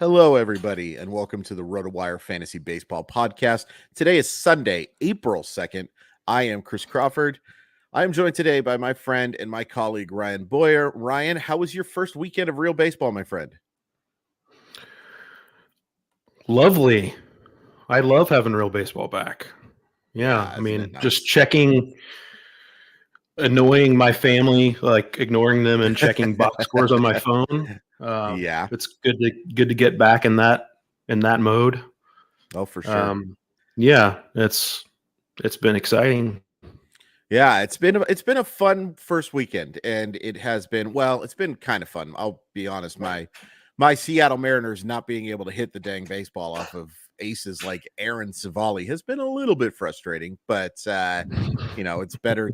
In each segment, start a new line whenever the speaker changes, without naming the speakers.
Hello, everybody, and welcome to the RotoWire Fantasy Baseball Podcast. Today is Sunday, April 2nd. I am Chris Crawford. I am joined today by my friend and my colleague, Ryan Boyer. Ryan, how was your first weekend of real baseball, my friend?
Lovely. I love having real baseball back. Yeah, I mean,
nice?
just checking, annoying my family, like ignoring them and checking box scores on my phone.
Yeah.
It's good to get back in that mode.
Oh, for sure.
Yeah, it's been exciting.
Yeah, it's been a fun first weekend, and it has been, well, it's been kind of fun. I'll be honest, my Seattle Mariners not being able to hit the dang baseball off of aces like Aaron Savali has been a little bit frustrating, but it's better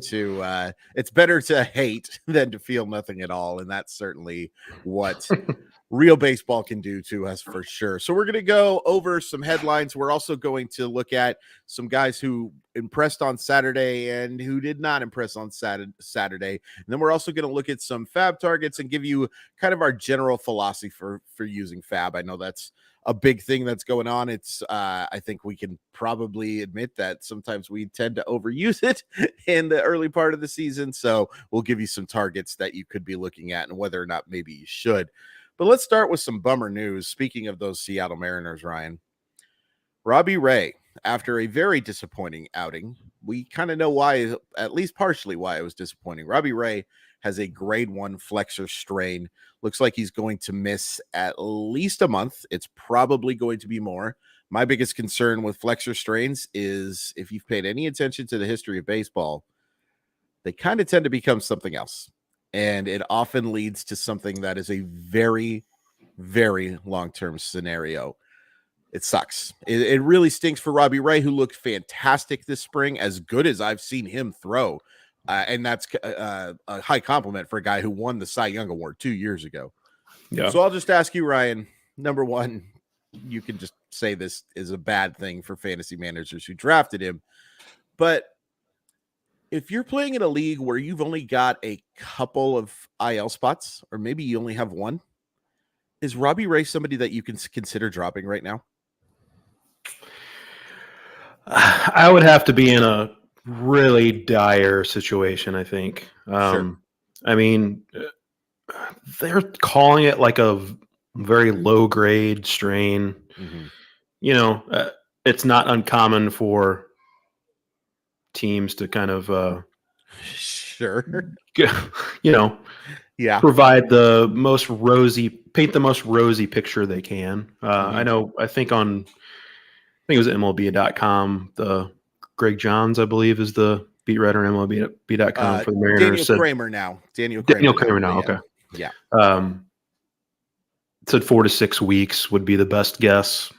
to hate than to feel nothing at all, and that's certainly what real baseball can do to us for sure. So we're going to go over some headlines. We're also going to look at some guys who impressed on Saturday and who did not impress on Saturday. And then we're also going to look at some FAAB targets and give you kind of our general philosophy for using FAAB. I know that's a big thing that's going on. It's I think we can probably admit that sometimes we tend to overuse it in the early part of the season. So we'll give you some targets that you could be looking at and whether or not maybe you should. But let's start with some bummer news. Speaking of those Seattle Mariners, Ryan, Robbie Ray, after a very disappointing outing, we kind of know why, at least partially why it was disappointing. Robbie Ray has a grade 1 flexor strain. Looks like he's going to miss at least a month. It's probably going to be more. My biggest concern with flexor strains is if you've paid any attention to the history of baseball, they kind of tend to become something else. And it often leads to something that is a very, very long-term scenario. It sucks. It really stinks for Robbie Ray, who looked fantastic this spring, as good as I've seen him throw. And that's a high compliment for a guy who won the Cy Young Award 2 years ago. Yeah. So I'll just ask you, Ryan, number one, you can just say this is a bad thing for fantasy managers who drafted him. But if you're playing in a league where you've only got a couple of IL spots, or maybe you only have one, is Robbie Ray somebody that you can consider dropping right now?
I would have to be in a really dire situation, I think.
Sure.
I mean, they're calling it like a very low grade strain. Mm-hmm. It's not uncommon for teams to kind of
sure,
provide the most rosy, paint the most rosy picture they can. I think it was MLB.com. The Greg Johns, I believe, is the beat writer on MLB.com for the Mariners.
Daniel Kramer now.
Okay.
Yeah.
Said 4 to 6 weeks would be the best guess.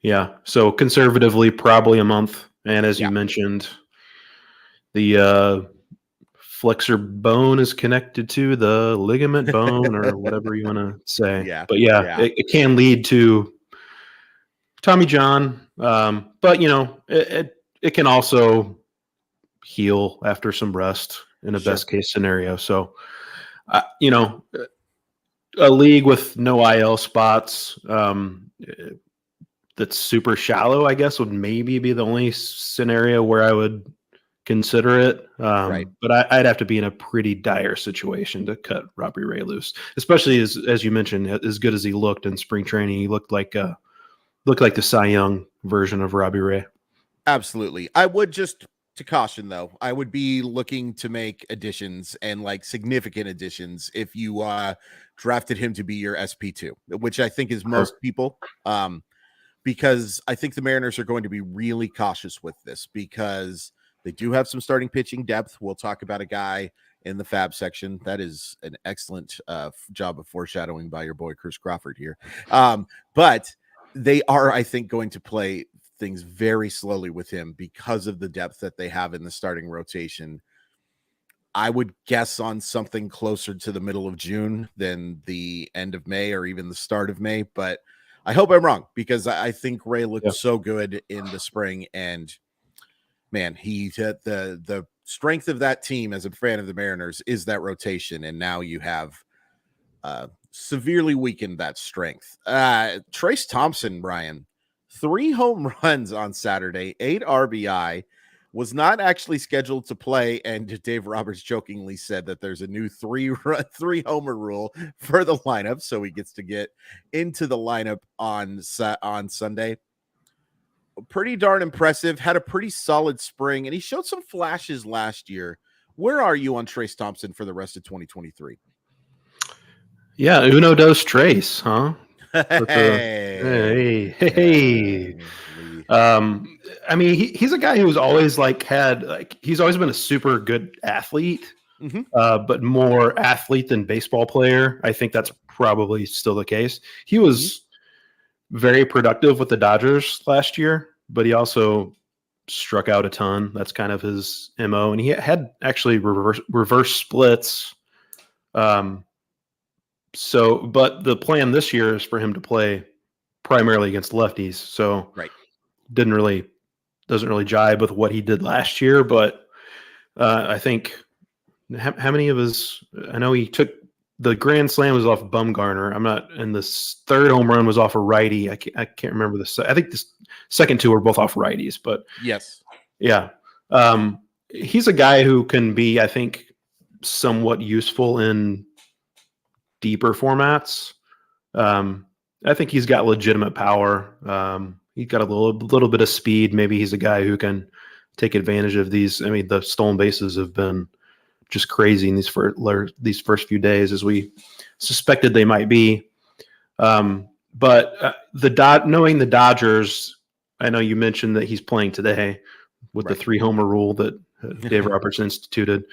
Yeah. So conservatively, probably a month. And as you mentioned, the flexor bone is connected to the ligament bone or whatever you want to say.
Yeah.
But it can lead to Tommy John. But it can also heal after some rest in a best case scenario. So, a league with no IL spots, that's super shallow, I guess, would maybe be the only scenario where I would consider it.
Right.
But I'd have to be in a pretty dire situation to cut Robbie Ray loose, especially as you mentioned, as good as he looked in spring training. He looked like the Cy Young version of Robbie Ray.
Absolutely. I would just, to caution though, I would be looking to make additions and like significant additions if you drafted him to be your SP2, which I think is most people. Because I think the Mariners are going to be really cautious with this because they do have some starting pitching depth. We'll talk about a guy in the FAAB section. That is an excellent job of foreshadowing by your boy Chris Crawford here. But they are, I think, going to play things very slowly with him because of the depth that they have in the starting rotation. I would guess on something closer to the middle of June than the end of May or even the start of May, but I hope I'm wrong because I think Ray looked so good in the spring, and man, he hit the strength of that team as a fan of the Mariners is that rotation, and now you have severely weakened that strength. Trayce Thompson, Ryan, 3 home runs on Saturday, 8 RBI, was not actually scheduled to play. And Dave Roberts jokingly said that there's a new three homer rule for the lineup. So he gets to get into the lineup on Sunday. Pretty darn impressive, had a pretty solid spring, and he showed some flashes last year. Where are you on Trayce Thompson for the rest of 2023?
Yeah, uno dos Trayce, huh?
Hey.
I mean, he's a guy who's always he's always been a super good athlete, but more athlete than baseball player. I think that's probably still the case. He was very productive with the Dodgers last year, but he also struck out a ton. That's kind of his MO. And he had actually reverse splits. But the plan this year is for him to play primarily against lefties. So doesn't really jive with what he did last year. But I think how many of his, I know he took the grand slam was off Bumgarner. And the third home run was off a righty. I can't remember I think the second two were both off righties, but
yes.
Yeah. He's a guy who can be, I think, somewhat useful in deeper formats. I think he's got legitimate power. He's got a little bit of speed. Maybe he's a guy who can take advantage of these. I mean, the stolen bases have been just crazy in these first few days, as we suspected they might be. But knowing the Dodgers, I know you mentioned that he's playing today with the 3 homer rule that Dave Roberts instituted.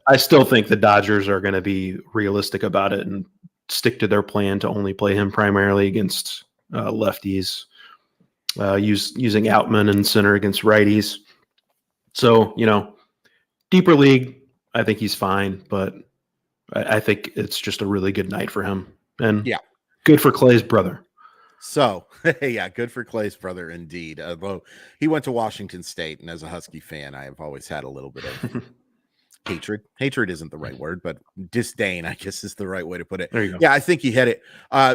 I still think the Dodgers are going to be realistic about it and stick to their plan to only play him primarily against lefties, using Outman in center against righties. So, deeper league, I think he's fine, but I think it's just a really good night for him. And good for Clay's brother.
So, good for Clay's brother indeed. Although he went to Washington State, and as a Husky fan, I have always had a little bit of hatred. Hatred isn't the right word, but disdain, I guess, is the right way to put it.
There you go.
Yeah, I think he hit it.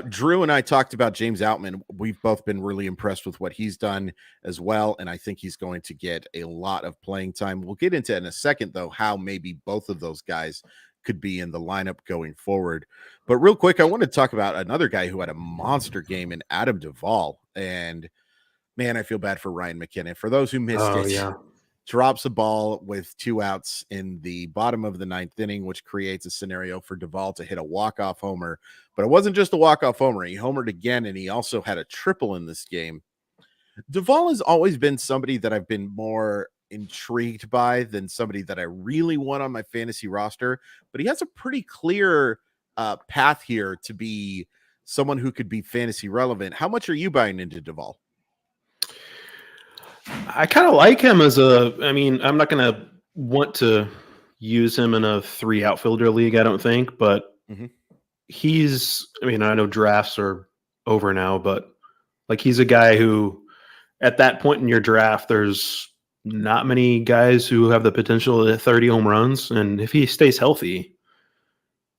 Drew and I talked about James Outman. We've both been really impressed with what he's done as well, and I think he's going to get a lot of playing time. We'll get into in a second, though, how maybe both of those guys could be in the lineup going forward. But real quick, I want to talk about another guy who had a monster game in Adam Duvall. And man, I feel bad for Ryan McKinnon. For those who missed drops a ball with 2 outs in the bottom of the 9th inning, which creates a scenario for Duvall to hit a walk-off homer. But it wasn't just a walk-off homer. He homered again, and he also had a triple in this game. Duvall has always been somebody that I've been more intrigued by than somebody that I really want on my fantasy roster, but he has a pretty clear path here to be someone who could be fantasy relevant. How much are you buying into Duvall?
I kind of like him I'm not going to want to use him in a 3 outfielder league, I don't think, but I know drafts are over now, but he's a guy who at that point in your draft, there's not many guys who have the potential to hit 30 home runs. And if he stays healthy,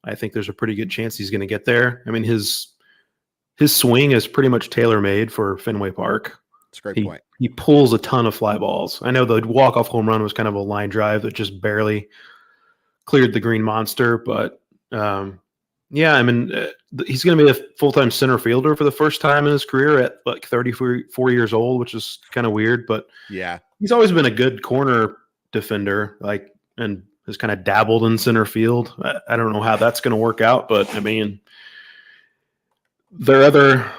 I think there's a pretty good chance he's going to get there. I mean, his swing is pretty much tailor-made for Fenway Park.
That's a great point.
He pulls a ton of fly balls. I know the walk-off home run was kind of a line drive that just barely cleared the green monster, but he's going to be a full-time center fielder for the first time in his career at 34 years old, which is kind of weird, but he's always been a good corner defender, and has kind of dabbled in center field. I don't know how that's going to work out, but I mean, their other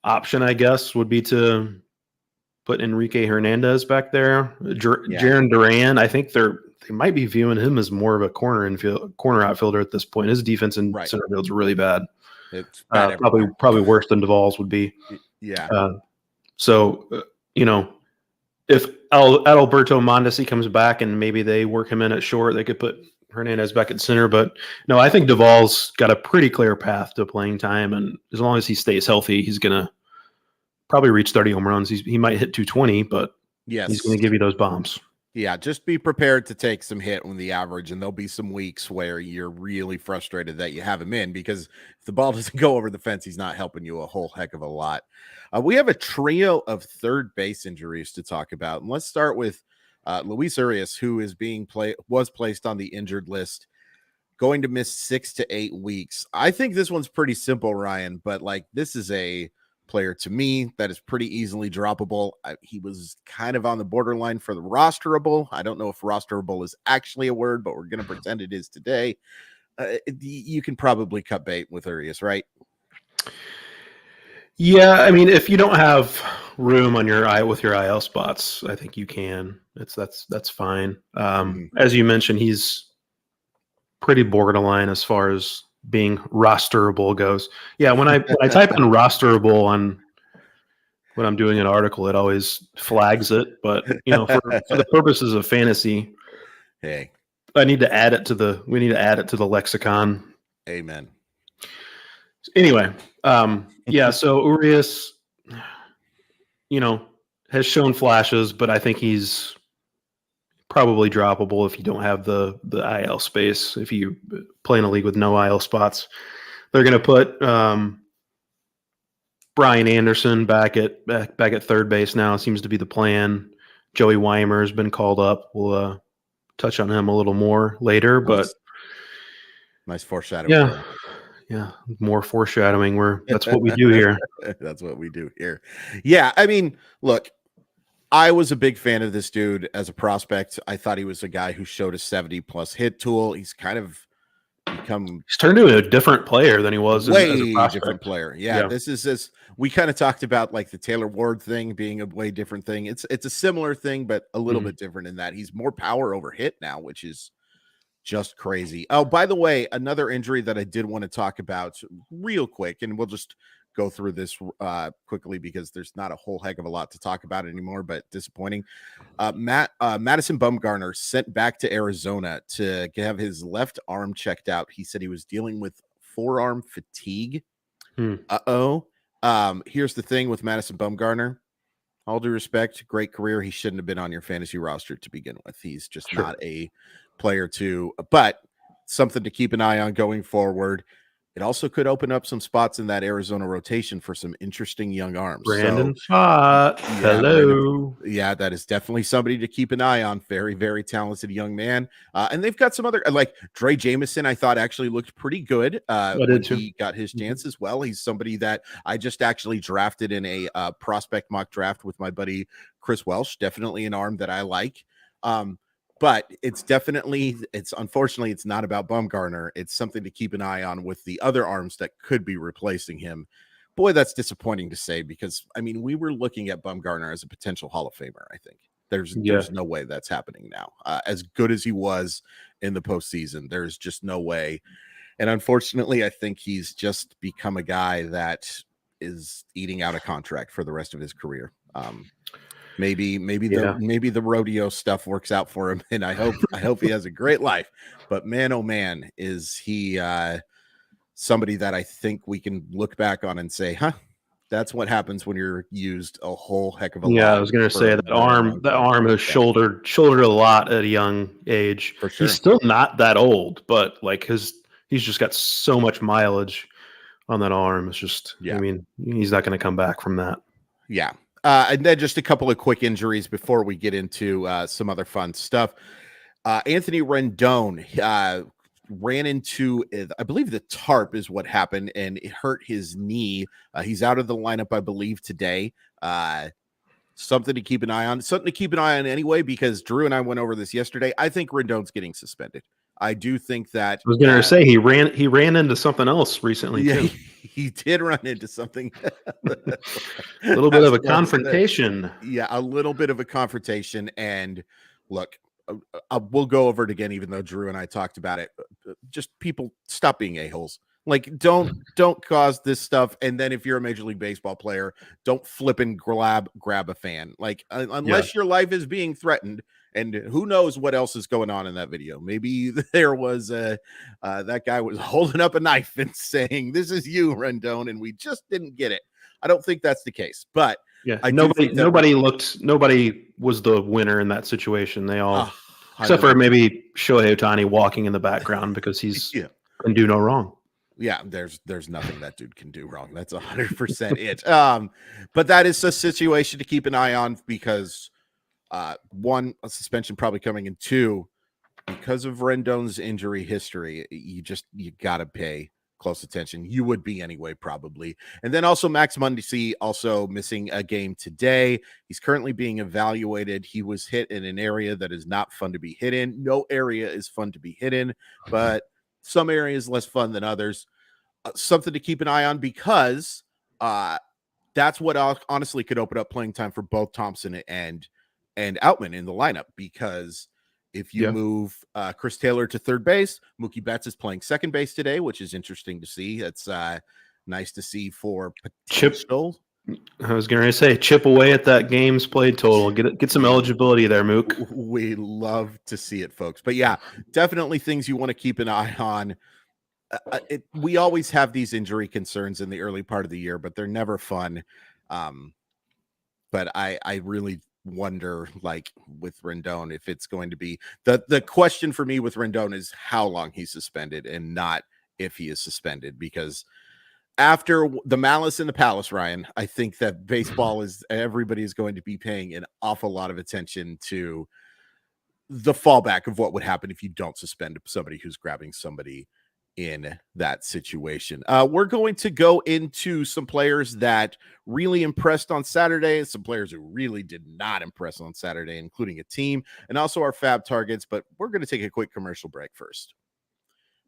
option, I guess, would be to put Enrique Hernandez back there. Jarren Duran, I think they might be viewing him as more of a corner outfielder at this point. His defense in center field's really bad.
It's bad
probably worse than Duvall's would be.
Yeah.
If Adalberto Mondesi comes back and maybe they work him in at short, they could put Hernandez back at center. But no, I think Duvall's got a pretty clear path to playing time, and as long as he stays healthy, he's gonna probably reach 30 home runs. He might hit 220, but he's going to give you those bombs.
Yeah, just be prepared to take some hit on the average, and there'll be some weeks where you're really frustrated that you have him in, because if the ball doesn't go over the fence, he's not helping you a whole heck of a lot. We have a trio of third base injuries to talk about, and let's start with Luis Urias, who is was placed on the injured list, going to miss 6 to 8 weeks. I think this one's pretty simple, Ryan, but like, this is a player to me that is pretty easily droppable. He was kind of on the borderline for the rosterable. I don't know if rosterable is actually a word, but we're going to pretend it is today. You can probably cut bait with Urias, right?
Yeah, I mean, if you don't have room on your with your IL spots, I think you can. That's fine. As you mentioned, he's pretty borderline as far as being rosterable goes. Yeah, when I type in rosterable on when I'm doing an article, it always flags it. But for the purposes of fantasy,
hey,
we need to add it to the lexicon.
Amen.
Anyway, yeah. So Urias, has shown flashes, but I think he's probably droppable if you don't have the IL space. If you play in a league with no IL spots, they're going to put Brian Anderson back at third base now. It seems to be the plan. Joey Weimer has been called up. We'll touch on him a little more later, but
nice foreshadowing.
Yeah, more foreshadowing. That's what we do here.
That's what we do here. Yeah, I mean, look, I was a big fan of this dude as a prospect. I thought he was a guy who showed a 70+ hit tool. He's kind of he's
turned into a different player than he was
way
as a prospect.
Different player. Yeah, this is we kind of talked about like the Taylor Ward thing being a way different thing. It's a similar thing, but a little bit different in that he's more power over hit now, which is just crazy. Oh, by the way, another injury that I did want to talk about real quick, and we'll just go through this quickly because there's not a whole heck of a lot to talk about anymore, but disappointing. Madison Bumgarner sent back to Arizona to have his left arm checked out. He said he was dealing with forearm fatigue. Here's the thing with Madison Bumgarner. All due respect, great career. He shouldn't have been on your fantasy roster to begin with. He's just not a player but something to keep an eye on going forward. It also could open up some spots in that Arizona rotation for some interesting young arms.
Brandon Pfaadt. Hello.
Yeah, that is definitely somebody to keep an eye on. Very, very talented young man. And they've got some other, like Dre Jameson, I thought actually looked pretty good when he got his chance as well. He's somebody that I just actually drafted in a prospect mock draft with my buddy Chris Welsh. Definitely an arm that I like. But unfortunately, it's not about Bumgarner. It's something to keep an eye on with the other arms that could be replacing him. Boy, that's disappointing to say, because I mean, we were looking at Bumgarner as a potential Hall of Famer. I think there's no way that's happening now. As good as he was in the postseason, there's just no way. And unfortunately, I think he's just become a guy that is eating out a contract for the rest of his career. Maybe the rodeo stuff works out for him, and I hope he has a great life. But man, oh man, is he somebody that I think we can look back on and say, that's what happens when you're used a whole heck of a lot.
Yeah, I was going to say that arm has shouldered a lot at a young age.
For sure.
He's still not that old, but like he's just got so much mileage on that arm. It's just, I mean, he's not going to come back from that.
Yeah. And then just a couple of quick injuries before we get into some other fun stuff. Anthony Rendon ran into, I believe the tarp is what happened, and it hurt his knee. He's out of the lineup, I believe, today. Something to keep an eye on. Something to keep an eye on anyway, because Drew and I went over this yesterday. I think Rendon's getting suspended. I do think that.
I was going to say he ran into something else recently.
Yeah,
too.
He did run into something.
A little bit of a confrontation.
Yeah, a little bit of a confrontation. And look, we'll go over it again, even though Drew and I talked about it. Just people stop being a-holes. Like, don't cause this stuff. And then if you're a Major League Baseball player, don't flip and grab a fan. Like, unless your life is being threatened. And who knows what else is going on in that video? Maybe there was that guy was holding up a knife and saying, "This is you, Rendon," and we just didn't get it. I don't think that's the case. But
Yeah,
I do think that
nobody was the winner in that situation. They all, except for
100%.
maybe Shohei Ohtani walking in the background because he's
Yeah.
can do no wrong.
Yeah, there's nothing that dude can do wrong. That's 100% it. But that is a situation to keep an eye on because one, a suspension probably coming, in two, because of Rendon's injury history, you gotta pay close attention. You would be anyway, probably. And then also Max Muncy also missing a game today. He's currently being evaluated. He was hit in an area that is not fun to be hit in. No area is fun to be hit in, but some areas less fun than others. Something to keep an eye on because that's what honestly could open up playing time for both Thompson and Outman in the lineup, because if you move Chris Taylor to third base, Mookie Betts is playing second base today, which is interesting to see. It's nice to see for potential.
I was going to say, chip away at that games played total. Get some eligibility there, Mook.
We love to see it, folks. But yeah, definitely things you want to keep an eye on. We always have these injury concerns in the early part of the year, but they're never fun. But I really wonder, like with Rendon, if it's going to be the question for me with Rendon is how long he's suspended and not if he is suspended, because after the malice in the palace, Ryan, I think that baseball everybody is going to be paying an awful lot of attention to the fallback of what would happen if you don't suspend somebody who's grabbing somebody in that situation. We're going to go into some players that really impressed on Saturday, some players who really did not impress on Saturday, including a team, and also our FAAB targets. But we're going to take a quick commercial break first.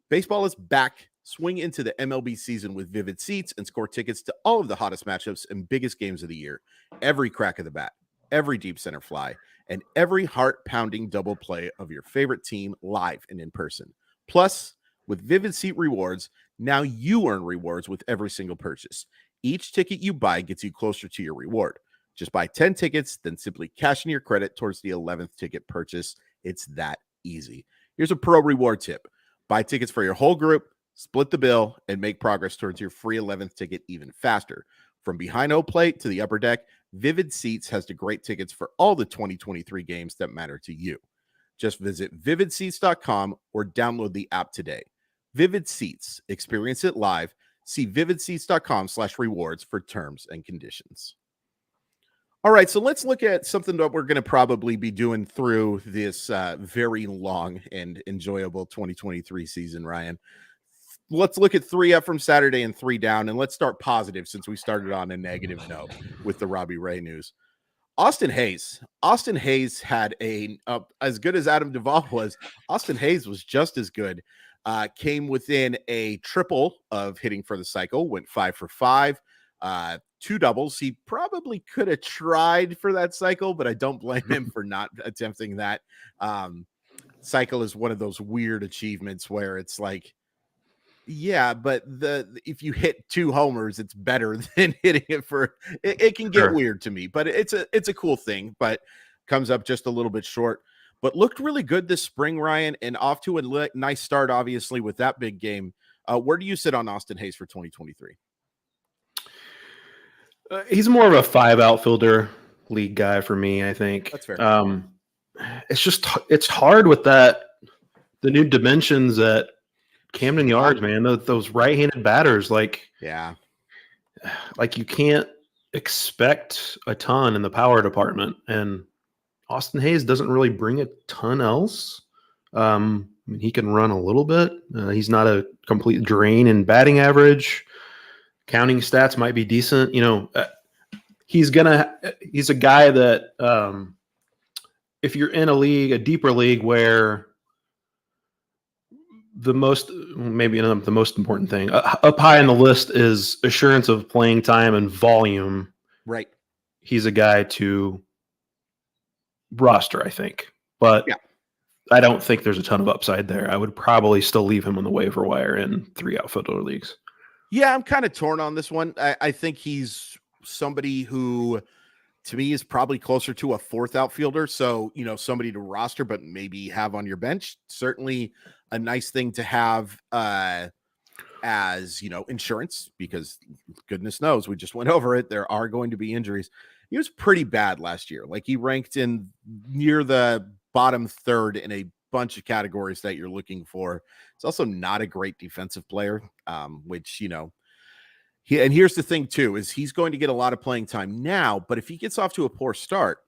Baseball is back. Swing into the MLB season with Vivid Seats and score tickets to all of the hottest matchups and biggest games of the year. Every crack of the bat, every deep center fly, and every heart-pounding double play of your favorite team live and in person. Plus, with Vivid Seat Rewards, now you earn rewards with every single purchase. Each ticket you buy gets you closer to your reward. Just buy 10 tickets, then simply cash in your credit towards the 11th ticket purchase. It's that easy. Here's a pro reward tip. Buy tickets for your whole group, split the bill, and make progress towards your free 11th ticket even faster. From behind home plate to the upper deck, Vivid Seats has the great tickets for all the 2023 games that matter to you. Just visit vividseats.com or download the app today. Vivid Seats. Experience it live. See vividseats.com/rewards for terms and conditions. All right, so let's look at something that we're going to probably be doing through this very long and enjoyable 2023 season, Ryan. Let's look at 3 up from Saturday and 3 down, and let's start positive since we started on a negative note with the Robbie Ray news. Austin Hayes had as good as Adam Duvall was. Austin Hayes was just as good. Came within a triple of hitting for the cycle, went 5 for 5, 2 doubles. He probably could have tried for that cycle, but I don't blame him for not attempting that. Cycle is one of those weird achievements where it's like, yeah, but if you hit 2 homers, it's better than hitting it for it can get weird to me, but it's a cool thing, but comes up just a little bit short. But looked really good this spring, Ryan, and off to a nice start, obviously, with that big game. Where do you sit on Austin Hayes for 2023?
He's more of a 5 outfielder league guy for me, I think.
That's fair.
It's hard with the new dimensions at Camden Yards, man. Those right-handed batters, like you can't expect a ton in the power department, and Austin Hayes doesn't really bring a ton else. I mean, he can run a little bit. He's not a complete drain in batting average. Counting stats might be decent. He's a guy that if you're in a deeper league where the most important thing up high on the list is assurance of playing time and volume.
Right.
He's a guy to roster, I think, but I don't think there's a ton of upside there. I would probably still leave him on the waiver wire in 3 outfielder leagues.
Yeah, I'm kind of torn on this one. I think he's somebody who, to me, is probably closer to a 4th outfielder. So, somebody to roster, but maybe have on your bench. Certainly a nice thing to have as, insurance, because goodness knows, we just went over it. There are going to be injuries. he was pretty bad last year. Like he ranked in near the bottom third in a bunch of categories that you're looking for. It's also not a great defensive player, which, and here's the thing too, is he's going to get a lot of playing time now, but if he gets off to a poor start,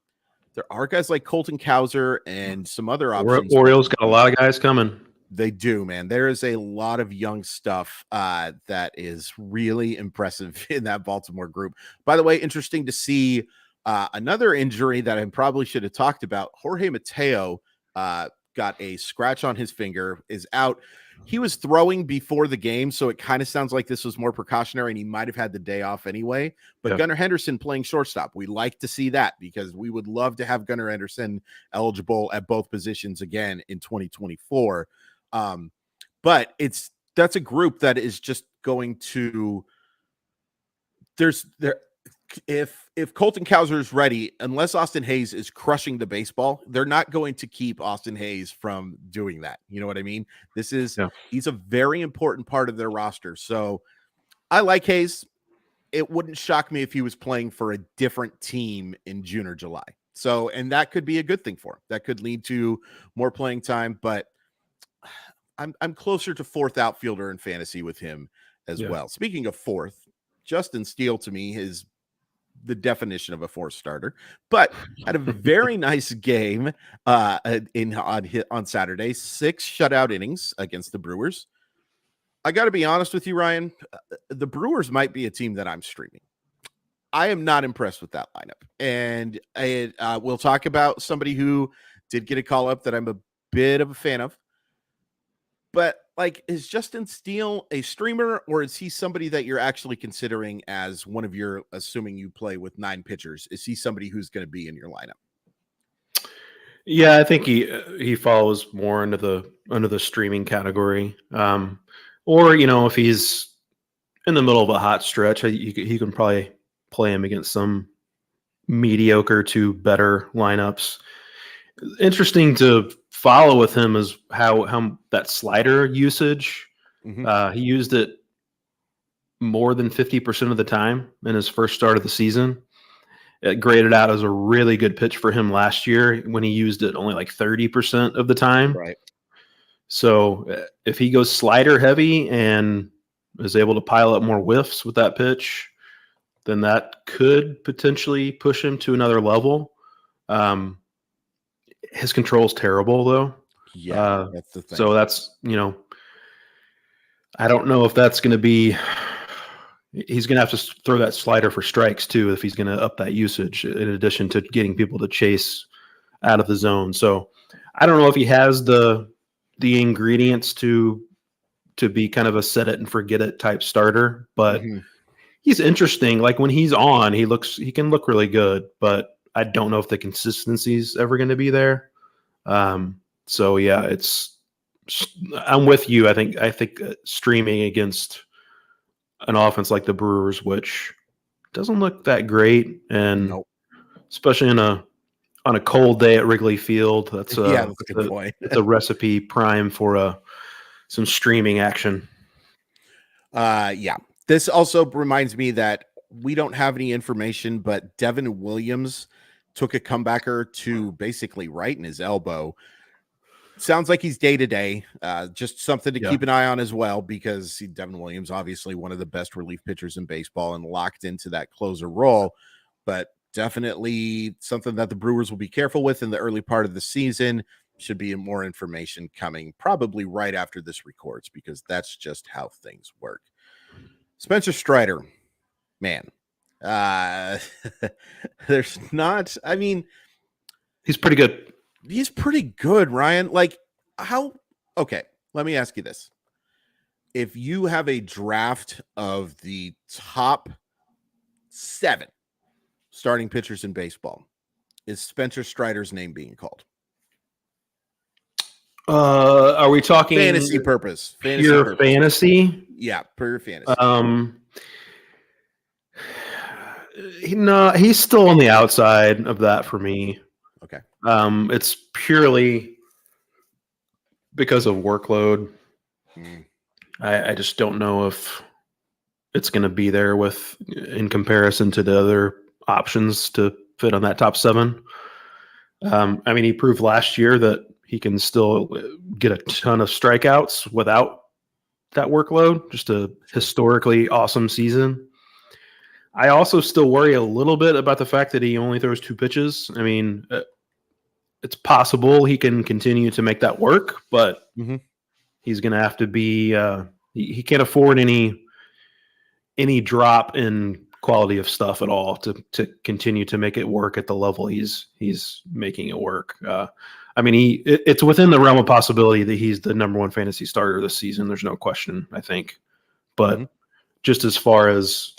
there are guys like Colton Cowser and some other options.
Orioles got a lot of guys coming.
They do, man. There is a lot of young stuff that is really impressive in that Baltimore group. By the way, interesting to see another injury that I probably should have talked about. Jorge Mateo got a scratch on his finger, is out. He was throwing before the game, so it kind of sounds like this was more precautionary, and he might have had the day off anyway. But Gunnar Henderson playing shortstop, we like to see that because we would love to have Gunnar Henderson eligible at both positions again in 2024. But that's a group that is just going to if Colton Cowser is ready, unless Austin Hayes is crushing the baseball, they're not going to keep Austin Hayes from doing that. You know what I mean? He's a very important part of their roster. So I like Hayes. It wouldn't shock me if he was playing for a different team in June or July. So, and that could be a good thing for him. That could lead to more playing time, but I'm closer to fourth outfielder in fantasy with him as well. Speaking of fourth, Justin Steele to me is the definition of a fourth starter, but had a very nice game on Saturday. 6 shutout innings against the Brewers. I got to be honest with you, Ryan. The Brewers might be a team that I'm streaming. I am not impressed with that lineup, and we'll talk about somebody who did get a call up that I'm a bit of a fan of. But like, is Justin Steele a streamer, or is he somebody that you're actually considering as one of your, assuming you play with 9 pitchers, is he somebody who's going to be in your lineup?
Yeah, I think he falls more under the streaming category. Or, if he's in the middle of a hot stretch, he can probably play him against some mediocre to better lineups. Interesting to follow with him is how that slider usage. He used it more than 50% of the time in his first start of the season. It graded out as a really good pitch for him last year when he used it only like 30% of the time.
Right.
So if he goes slider heavy and is able to pile up more whiffs with that pitch, then that could potentially push him to another level. His control is terrible, though.
Yeah, that's the thing.
So that's, I don't know if that's going to be – he's going to have to throw that slider for strikes, too, if he's going to up that usage, in addition to getting people to chase out of the zone. So I don't know if he has the ingredients to be kind of a set it and forget it type starter, but he's interesting. Like when he's on, he can look really good, but I don't know if the consistency is ever going to be there. So yeah, I'm with you. I think streaming against an offense like the Brewers, which doesn't look that great, and especially on a cold day at Wrigley Field, that's a good point. It's a recipe prime for some streaming action.
Yeah. This also reminds me that we don't have any information, but Devin Williams took a comebacker to basically right in his elbow. Sounds like he's day-to-day. Just something to keep an eye on as well, because Devin Williams, obviously one of the best relief pitchers in baseball and locked into that closer role, but definitely something that the Brewers will be careful with in the early part of the season. Should be more information coming probably right after this records, because that's just how things work. Spencer Strider, man. There's not, I mean,
he's pretty good.
He's pretty good, Ryan. Like okay, let me ask you this. If you have a draft of the top 7 starting pitchers in baseball, is Spencer Strider's name being called?
Are we talking
fantasy purpose?
Pure fantasy?
Yeah, pure fantasy.
No, he's still on the outside of that for me.
Okay.
It's purely because of workload. I just don't know if it's going to be there in comparison to the options to fit on that top 7. I mean, he proved last year that he can still get a ton of strikeouts without that workload. Just a historically awesome season. I also still worry a little bit about the fact that he only throws 2 pitches. I mean, it's possible he can continue to make that work, but he's going to have to be he can't afford any drop in quality of stuff at all to continue to make it work at the level he's making it work. I mean, it's within the realm of possibility that he's the number 1 fantasy starter this season. There's no question, I think. But just as far as,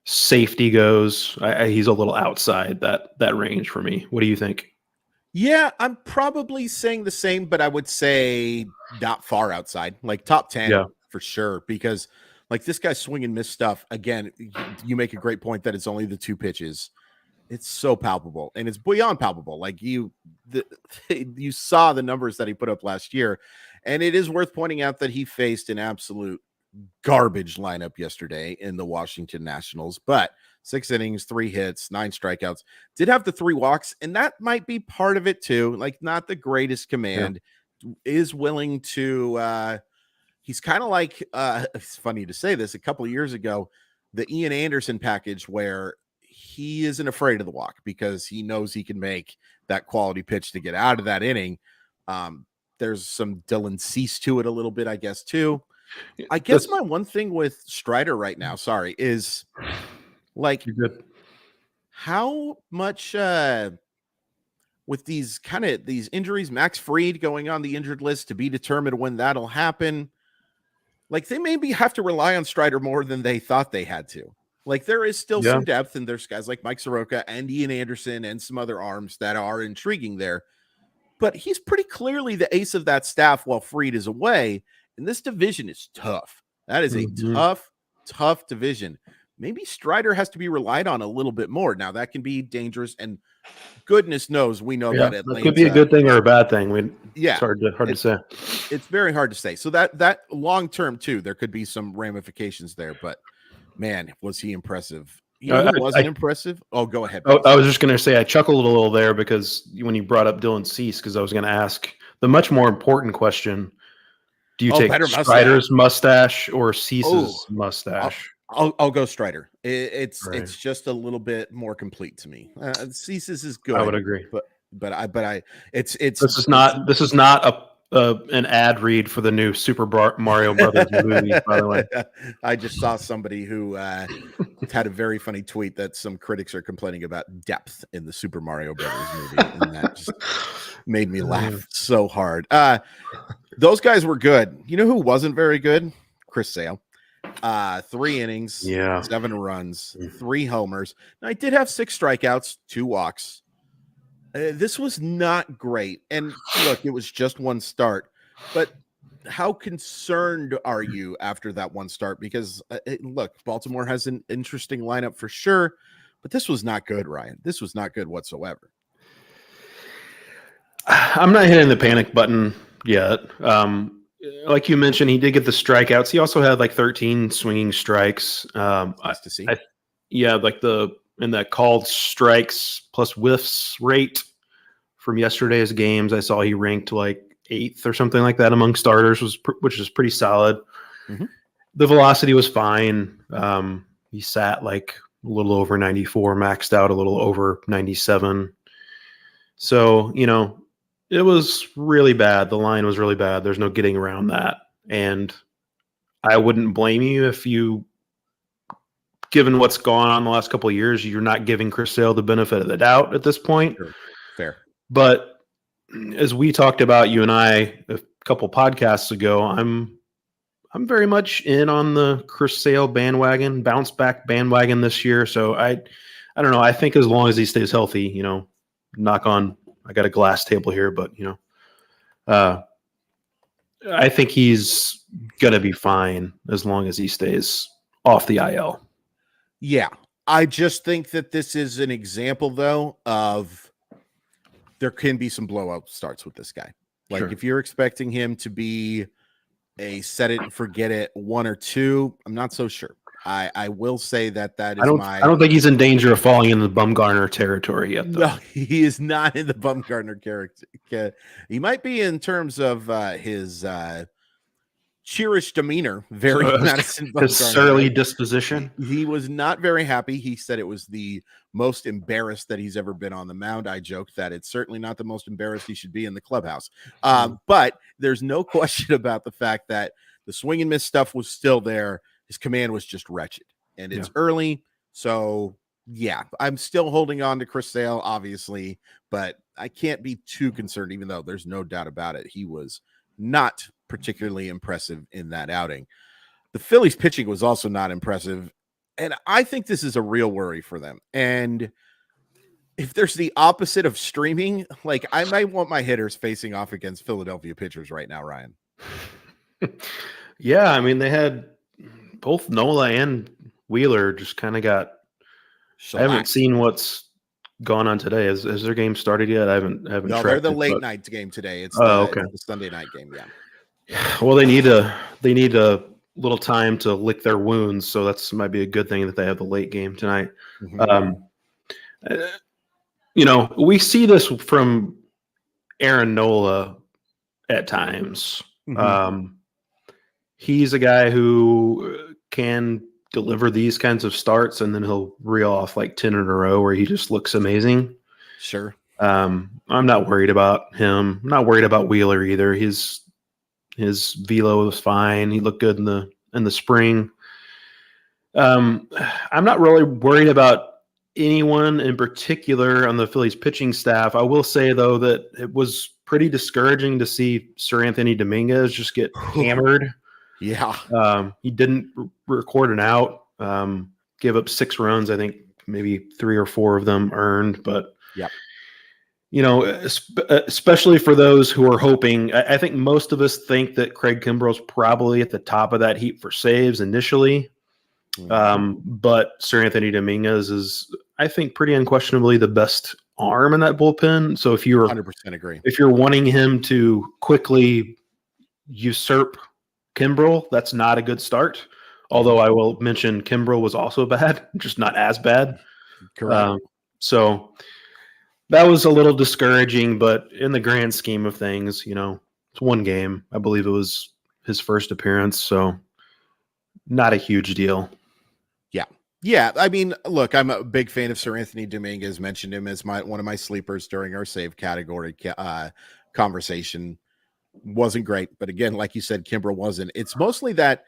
safety goes, he's a little outside that range for me. What do you think?
Yeah, I'm probably saying the same, but I would say not far outside, like top 10 for sure, because like this guy's swing and miss stuff. Again, you make a great point that it's only the 2 pitches. It's so palpable, and it's beyond palpable. Like you saw the numbers that he put up last year, and it is worth pointing out that he faced an absolute garbage lineup yesterday in the Washington Nationals, but 6 innings, 3 hits, 9 strikeouts, did have the 3 walks, and that might be part of it too. Like not the greatest command, is willing to he's kind of like it's funny to say this, a couple of years ago, the Ian Anderson package, where he isn't afraid of the walk because he knows he can make that quality pitch to get out of that inning. There's some Dylan Cease to it a little bit, I guess, too. I guess my one thing with Strider right now, is like how much with these injuries, Max Fried going on the injured list to be determined when that'll happen. Like they maybe have to rely on Strider more than they thought they had to. Like there is still some depth, and there's guys like Mike Soroka and Ian Anderson and some other arms that are intriguing there. But he's pretty clearly the ace of that staff while Fried is away. And this division is tough. That is a tough division. Maybe Strider has to be relied on a little bit more. Now that can be dangerous, and goodness knows we know that Atlanta
could be a good thing or a bad thing. It's hard to say.
It's very hard to say. So that long term too, there could be some ramifications there. But man, was he impressive? Who wasn't impressive? Oh, go ahead.
I was just going to say I chuckled a little there because when you brought up Dylan Cease, because I was going to ask the much more important question. Do you take Strider's mustache or Cease's mustache?
I'll go Strider. It's just a little bit more complete to me. Cease's is good.
I would agree,
but this
is not an ad read for the new Super Mario Brothers movie. By the way,
I just saw somebody who had a very funny tweet that some critics are complaining about depth in the Super Mario Brothers movie, and that just made me laugh so hard. Those guys were good. You know who wasn't very good? Chris Sale. 3 innings, 7 runs, 3 homers. Now, I did have 6 strikeouts, 2 walks. This was not great. And look, it was just one start. But how concerned are you after that one start? Because, look, Baltimore has an interesting lineup for sure. But this was not good, Ryan. This was not good whatsoever.
I'm not hitting the panic button yet. Like you mentioned, he did get the strikeouts. He also had like 13 swinging strikes.
Nice to see.
Like in that called strikes plus whiffs rate from yesterday's games, I saw he ranked like 8th or something like that among starters, which is pretty solid. The velocity was fine. He sat like a little over 94, maxed out a little over 97. So, it was really bad. The line was really bad. There's no getting around that. And I wouldn't blame you if given what's gone on the last couple of years, you're not giving Chris Sale the benefit of the doubt at this point.
Sure. Fair.
But as we talked about, you and I, a couple podcasts ago, I'm very much in on the Chris Sale bandwagon, bounce back bandwagon this year. So I don't know. I think as long as he stays healthy, knock on, I got a glass table here, but I think he's going to be fine as long as he stays off the IL.
Yeah. I just think that this is an example, though, of there can be some blowout starts with this guy. Like if you're expecting him to be a set it and forget it 1 or 2, I'm not so sure. I will say that
I don't think he's in danger of falling into the Bumgarner territory yet, though.
No, he is not in the Bumgarner character. He might be in terms of his cheerish demeanor, very Madison Bumgarner.
His surly disposition.
He was not very happy. He said it was the most embarrassed that he's ever been on the mound. I joked that it's certainly not the most embarrassed he should be in the clubhouse. But there's no question about the fact that the swing and miss stuff was still there. His command was just wretched, and it's early. So yeah, I'm still holding on to Chris Sale, obviously, but I can't be too concerned, even though there's no doubt about it. He was not particularly impressive in that outing. The Phillies pitching was also not impressive, and I think this is a real worry for them. And if there's the opposite of streaming, like I might want my hitters facing off against Philadelphia pitchers right now, Ryan.
Yeah, I mean, they had both Nola and Wheeler just kind of got I haven't seen what's gone on today. Has their game started yet? I haven't.
No, they're the late night game today. It's the Sunday night game. Yeah.
Well, they need a little time to lick their wounds, so that's might be a good thing that they have the late game tonight. We see this from Aaron Nola at times. He's a guy who can deliver these kinds of starts, and then he'll reel off like 10 in a row where he just looks amazing.
Sure.
I'm not worried about him. I'm not worried about Wheeler either. His velo was fine. He looked good in the spring. I'm not really worried about anyone in particular on the Phillies pitching staff. I will say, though, that it was pretty discouraging to see Sir Anthony Dominguez just get hammered.
Yeah.
He didn't record an out, gave up 6 runs. I think maybe 3 or 4 of them earned, but especially for those who are hoping, I think most of us think that Craig Kimbrell's probably at the top of that heap for saves initially. But Sir Anthony Dominguez is, I think, pretty unquestionably the best arm in that bullpen. So if you're
100% agree,
if you're wanting him to quickly usurp Kimbrell, that's not a good start. Although I will mention Kimbrell was also bad, just not as bad.
Correct.
So that was a little discouraging, but in the grand scheme of things, it's one game. I believe it was his first appearance, so not a huge deal.
Yeah. I mean, look, I'm a big fan of Sir Anthony Dominguez. Mentioned him as one of my sleepers during our save category conversation. Wasn't great, but again, like you said, Kimbrell wasn't. It's mostly that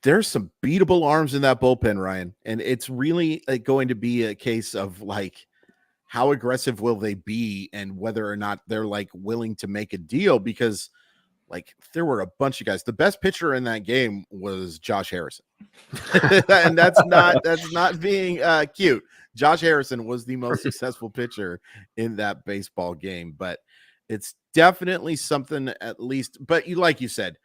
there's some beatable arms in that bullpen, Ryan, and it's really going to be a case of like how aggressive will they be and whether or not they're like willing to make a deal, because like there were a bunch of guys. The best pitcher in that game was Josh Harrison. And that's not being cute. Josh Harrison was the most successful pitcher in that baseball game, but it's definitely something at least. But like you said,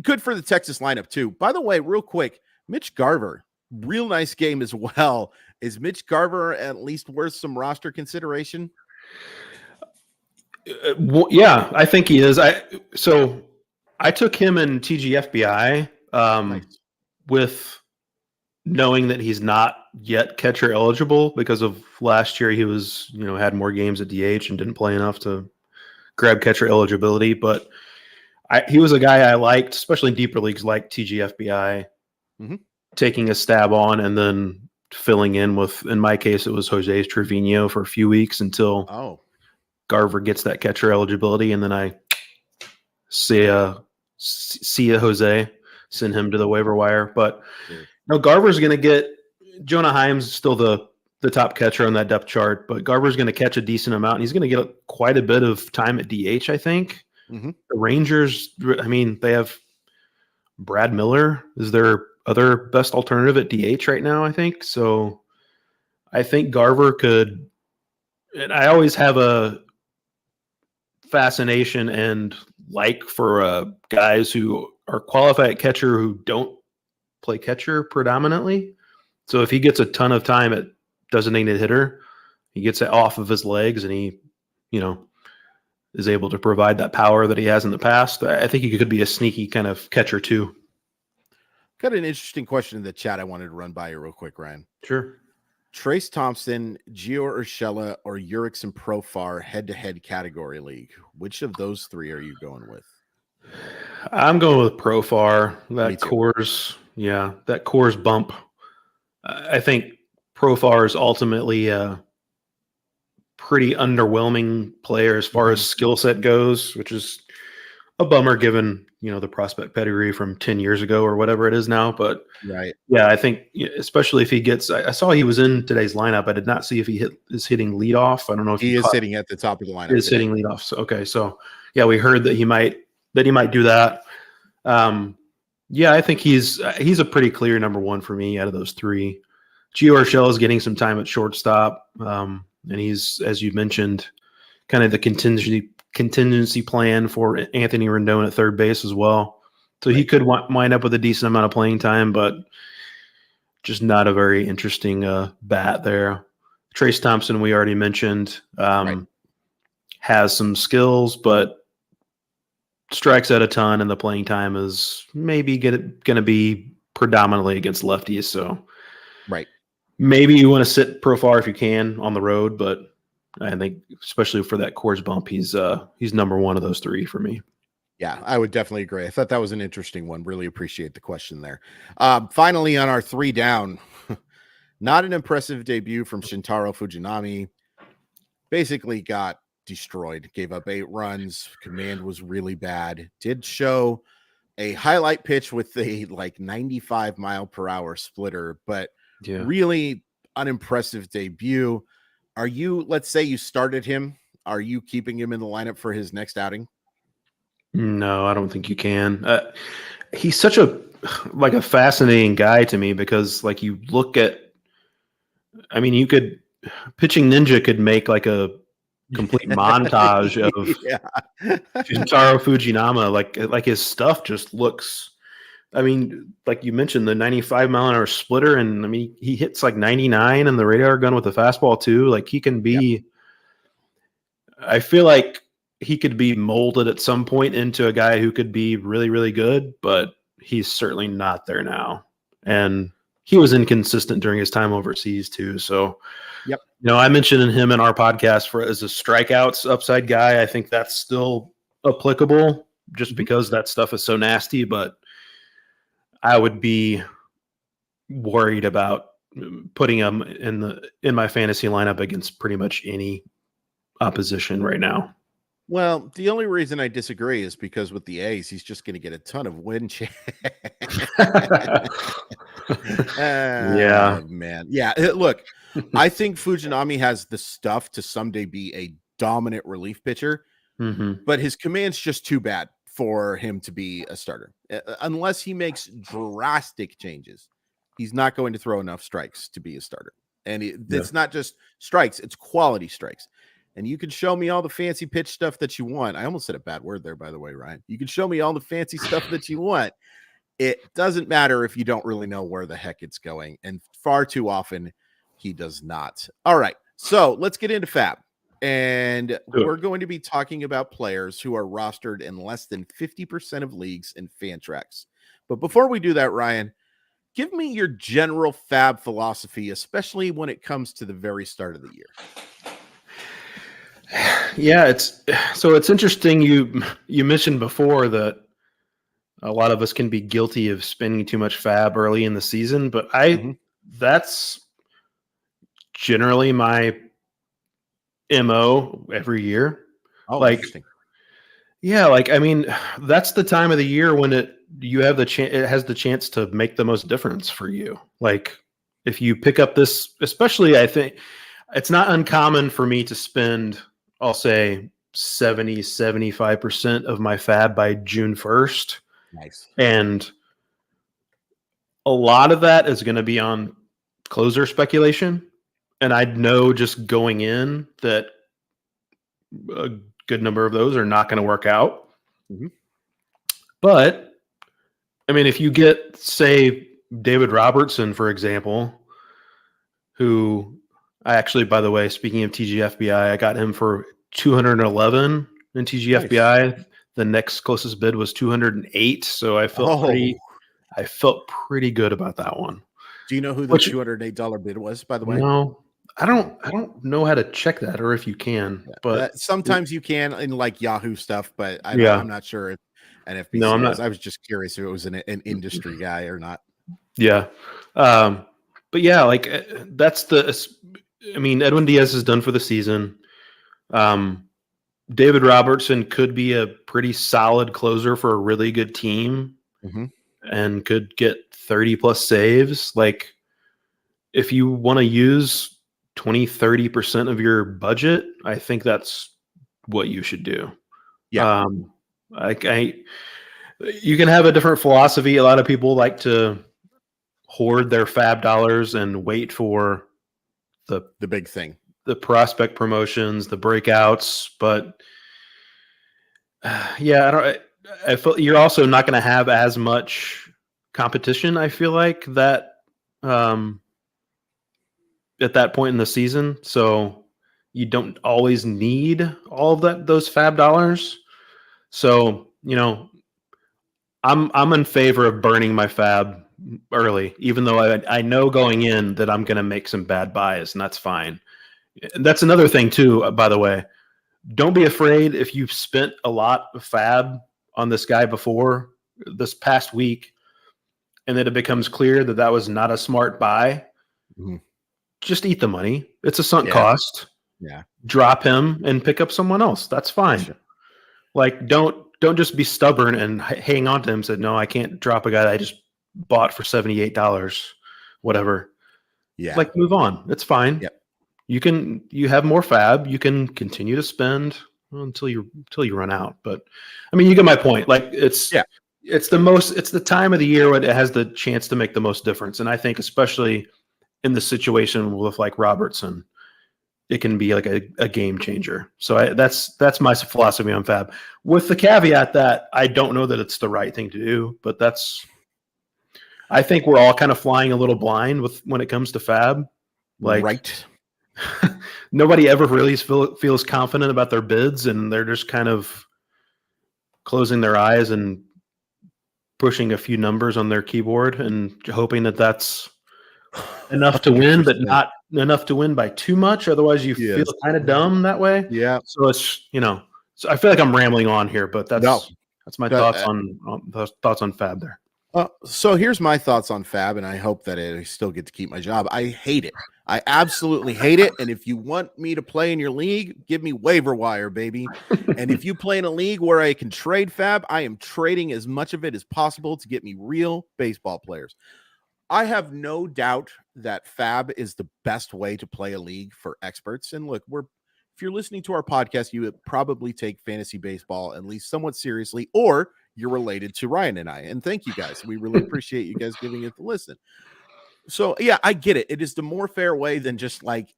good for the Texas lineup too. By the way, real quick, Mitch Garver, real nice game as well. Is Mitch Garver at least worth some roster consideration?
Yeah, I think he is. I took him in TGFBI with knowing that he's not yet catcher eligible because of last year. He was, had more games at DH and didn't play enough to grab catcher eligibility. But he was a guy I liked, especially in deeper leagues like TGFBI, taking a stab on and then filling in with, in my case, it was Jose Trevino for a few weeks until Garver gets that catcher eligibility, and then I see ya Jose, send him to the waiver wire. But Garver's going to get Jonah Heim's still the top catcher on that depth chart, but Garver's going to catch a decent amount, and he's going to get quite a bit of time at DH, I think. The Rangers, I mean, they have Brad Miller is their other best alternative at DH right now, I think. So I think Garver could, and I always have a fascination and like for guys who are qualified catcher who don't play catcher predominantly. So if he gets a ton of time at designated hitter, he gets it off of his legs and he, is able to provide that power that he has in the past. I think he could be a sneaky kind of catcher too.
Got an interesting question in the chat I wanted to run by you real quick, Ryan.
Sure.
Trayce Thompson, Gio Urshela, or Urickson Profar head-to-head category league. Which of those three are you going with?
I'm going with Profar.
Me
That
too.
that Coors bump. I think Profar is ultimately a pretty underwhelming player as far as skill set goes, which is a bummer given, the prospect pedigree from 10 years ago or whatever it is now. But
right.
Yeah, I think especially if he gets, I saw he was in today's lineup. I did not see if he is hitting leadoff. I don't know if
he is sitting at the top of the lineup.
He is hitting leadoff. So, okay. So yeah, we heard that he might do that. Yeah, I think he's a pretty clear number one for me out of those three. Gio Urshela is getting some time at shortstop. And he's, as you mentioned, kind of the contingency plan for Anthony Rendon at third base as well. So he could wind up with a decent amount of playing time, but just not a very interesting bat there. Trayce Thompson, we already mentioned, has some skills, but strikes out a ton, and the playing time is maybe going to be predominantly against lefties. So maybe you want to sit Profar if you can on the road, but I think especially for that Coors bump, he's number one of those three for me.
Yeah, I would definitely agree. I thought that was an interesting one. Really appreciate the question there. Finally, on our 3 down, not an impressive debut from Shintaro Fujinami. Basically got destroyed. Gave up 8 runs. Command was really bad. Did show a highlight pitch with a 95 mile per hour splitter, but really unimpressive debut. Are you, let's say you started him, are you keeping him in the lineup for his next outing?
No, I don't think you can. He's such a fascinating guy to me because you look at, Pitching Ninja could make a complete montage of Shintaro Fujinami. His stuff just looks, like you mentioned, the 95 mile an hour splitter, and he hits 99 in the radar gun with the fastball too. He can be, I feel like he could be molded at some point into a guy who could be really, really good, but he's certainly not there now. And he was inconsistent during his time overseas too. So, I mentioned him in our podcast as a strikeouts upside guy. I think that's still applicable just because that stuff is so nasty, but I would be worried about putting him in my fantasy lineup against pretty much any opposition right now.
Well, the only reason I disagree is because with the A's, he's just going to get a ton of win chance. Man. Yeah. Look, I think Fujinami has the stuff to someday be a dominant relief pitcher, but his command's just too bad for him to be a starter. Unless he makes drastic changes, he's not going to throw enough strikes to be a starter. And it's not just strikes, it's quality strikes. And you can show me all the fancy pitch stuff that you want. I almost said a bad word there, by the way, Ryan. You can show me all the fancy stuff that you want. It doesn't matter if you don't really know where the heck it's going. And far too often, he does not. All right. So let's get into FAAB. And we're going to be talking about players who are rostered in less than 50% of leagues and Fantrax. But before we do that, Ryan, give me your general FAAB philosophy, especially when it comes to the very start of the year.
Yeah, it's interesting. You mentioned before that a lot of us can be guilty of spending too much FAAB early in the season, but that's generally my MO every year.
Oh, interesting.
Yeah, that's the time of the year when it has the chance to make the most difference for you. If you pick up this, especially, I think it's not uncommon for me to spend, I'll say 70-75% of my FAAB by June 1st.
Nice. And
a lot of that is going to be on closer speculation. And I'd know just going in that a good number of those are not going to work out. But, if you get, say, David Robertson, for example, who I actually, by the way, speaking of TGFBI, I got him for 211 in TGFBI. Nice. The next closest bid was 208. So I I felt pretty good about that one.
Do you know who the $208 bid was, by the way?
No, I don't know how to check that, or if you can, but
sometimes you can in like Yahoo stuff, but I'm not sure if NFBC
no, I'm
is.
not.
I was just curious if it was an industry guy or not.
Yeah. But yeah, like that's Edwin Diaz is done for the season. David Robertson could be a pretty solid closer for a really good team and could get 30 plus saves. Like, if you want to use 20-30% of your budget, I think that's what you should do.
Yeah.
You can have a different philosophy. A lot of people like to hoard their FAAB dollars and wait for the
big thing,
the prospect promotions, the breakouts. But I feel you're also not going to have as much competition. I feel like that at that point in the season, so you don't always need all of those FAAB dollars. So I'm in favor of burning my FAAB early, even though I know going in that I'm going to make some bad buys, and that's fine. And that's another thing too, by the way. Don't be afraid if you've spent a lot of FAAB on this guy before this past week, and then it becomes clear that was not a smart buy. Just eat the money. It's a sunk cost.
Yeah.
Drop him and pick up someone else. That's fine. Sure. Like, don't just be stubborn and hang on to him and say, no, I can't drop a guy that I just bought for $78, whatever.
Yeah.
Like, move on. It's fine.
Yep.
You have more FAAB. You can continue to spend until you run out. But I mean, you get my point. Like, it's the time of the year when it has the chance to make the most difference. And I think especially in the situation with like Robertson, it can be like a game changer. So that's my philosophy on FAAB, with the caveat that I don't know that it's the right thing to do, but I think we're all kind of flying a little blind when it comes to FAAB. Like,
right.
Nobody ever really feels confident about their bids, and they're just kind of closing their eyes and pushing a few numbers on their keyboard and hoping that that's enough to win, but not enough to win by too much. Otherwise, you feel kind of dumb that way.
Yeah.
So it's so I feel like I'm rambling on here, but that's my thoughts on FAAB there.
So here's my thoughts on FAAB, and I hope that I still get to keep my job. I hate it. I absolutely hate it. And if you want me to play in your league, give me waiver wire, baby. And if you play in a league where I can trade FAAB, I am trading as much of it as possible to get me real baseball players. I have no doubt that FAAB is the best way to play a league for experts. And look, if you're listening to our podcast, you would probably take fantasy baseball at least somewhat seriously, or you're related to Ryan and I. And thank you guys. We really appreciate you guys giving it the listen. So yeah, I get it. It is the more fair way than just like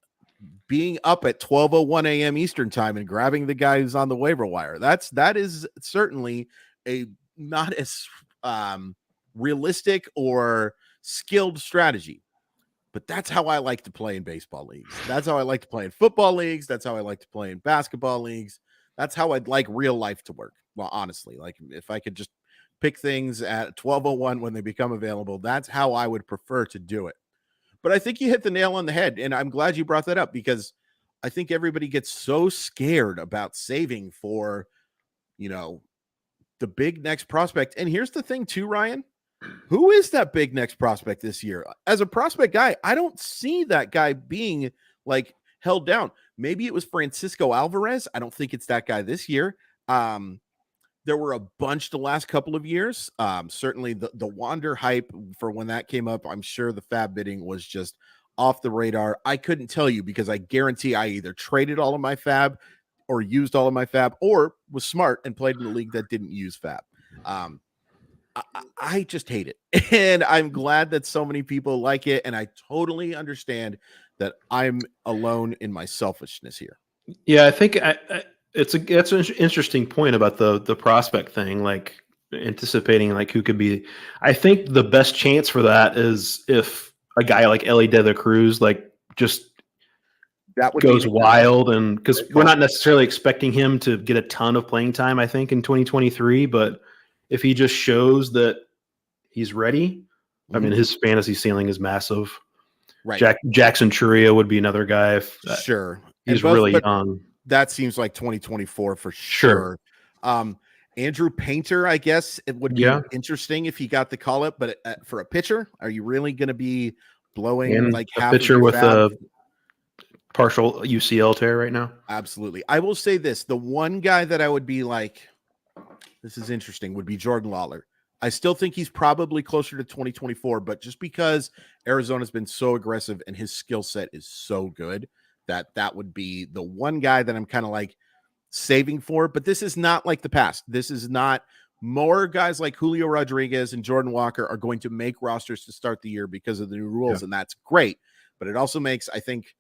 being up at 12:01 a.m. Eastern time and grabbing the guy who's on the waiver wire. That is certainly a not as realistic or skilled strategy. But that's how I like to play in baseball leagues. That's how I like to play in football leagues. That's how I like to play in basketball leagues. That's how I'd like real life to work. Well, honestly, like if I could just pick things at 12:01 when they become available, that's how I would prefer to do it. But I think you hit the nail on the head, and I'm glad you brought that up, because I think everybody gets so scared about saving for, the big next prospect. And here's the thing too, Ryan. Who is that big next prospect this year? As a prospect guy, I don't see that guy being like held down. Maybe it was Francisco Alvarez. I don't think it's that guy this year. There were a bunch the last couple of years. Certainly the Wander hype for when that came up, I'm sure the FAAB bidding was just off the radar. I couldn't tell you, because I guarantee I either traded all of my FAAB or used all of my FAAB, or was smart and played in a league that didn't use FAAB. I just hate it. And I'm glad that so many people like it. And I totally understand that I'm alone in my selfishness here.
Yeah, I think that's an interesting point about the prospect thing, like anticipating like who could be. I think the best chance for that is if a guy like Ellie De La Cruz like just goes wild, and because we're not necessarily expecting him to get a ton of playing time, I think, in 2023, but if he just shows that he's ready. I mean, his fantasy ceiling is massive.
Right.
Jackson Churia would be another guy. If,
sure.
He's really young.
That seems like 2024 for sure. Andrew Painter, I guess it would be interesting if he got the call up, but for a pitcher, are you really going to be blowing like
a
half
pitcher
of your
with
FAAB?
a partial UCL tear right now?
Absolutely. I will say this. The one guy that I would be like, this is interesting, would be Jordan Lawler. I still think he's probably closer to 2024, but just because Arizona's been so aggressive and his skill set is so good, that would be the one guy that I'm kind of like saving for. But this is not like the past. This is not more guys like Julio Rodriguez and Jordan Walker are going to make rosters to start the year because of the new rules. And that's great. But it also makes, I think,